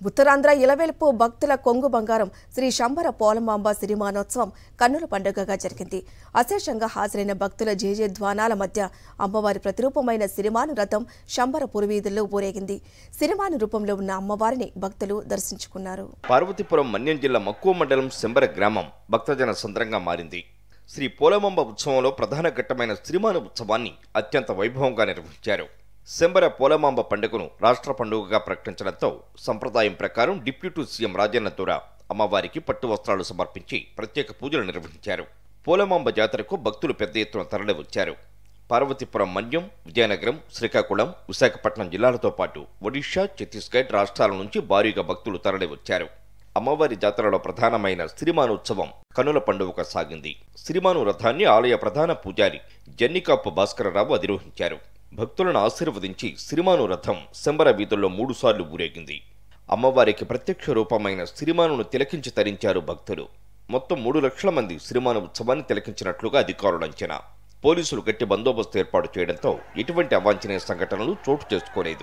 ఉత్తరాంధ్ర ఇలవేల్పు భక్తుల కొంగు బంగారం శ్రీ శంబర పోలమాంబ సిరిమానోత్సవం కన్నుల పండుగగా జరిగింది. అశేషంగా హాజరైన భక్తుల జయజయధ్వానాల మధ్య అమ్మవారి ప్రతిరూపమైన సిరిమాను రథం శంబర పురవీధుల్లో ఊరేగింది. సిరిమాను రూపంలో ఉన్న అమ్మవారిని భక్తులు దర్శించుకున్నారు. పార్వతీపురం మన్యం జిల్లా మక్కువ మండలం శంబర గ్రామం భక్తజన సంద్రంగా మారింది. శ్రీ పోలమాంబ ఉత్సవంలో ప్రధాన ఘట్టమైన సిరిమాను ఉత్సవాన్ని అత్యంత వైభవంగా నిర్వహించారు. శంబర పోలమాంబ పండుగను రాష్ట్ర పండుగగా ప్రకటించడంతో సంప్రదాయం ప్రకారం డిప్యూటీ సీఎం రాజన్న దొర అమ్మవారికి పట్టు వస్త్రాలు సమర్పించి ప్రత్యేక పూజలు నిర్వహించారు. పోలమాంబ జాతరకు భక్తులు పెద్ద ఎత్తున తరలివచ్చారు. పార్వతీపురం మన్యం, విజయనగరం, శ్రీకాకుళం, విశాఖపట్నం జిల్లాలతో పాటు ఒడిషా, ఛత్తీస్గఢ్ రాష్ట్రాల నుంచి భారీగా భక్తులు తరలివచ్చారు. అమ్మవారి జాతరలో ప్రధానమైన సిరిమాను ఉత్సవం కనుల పండుగగా సాగింది. సిరిమాను రథాన్ని ఆలయ ప్రధాన పూజారి జన్నికాపు భాస్కరరావు అధిరోహించారు. భక్తులను ఆశీర్వదించి సిరిమాను రథం శంబర వీధుల్లో 3 సార్లు ఊరేగింది. అమ్మవారికి ప్రత్యక్ష రూపమైన సిరిమానును తిలకించి తరించారు భక్తులు. మొత్తం 3 లక్షల మంది సిరిమాను ఉత్సవాన్ని తిలకించినట్లుగా అధికారుల అంచనా. పోలీసులు గట్టి బందోబస్తు ఏర్పాటు చేయడంతో ఎటువంటి అవాంఛనీయ సంఘటనలు చోటు చేసుకోలేదు.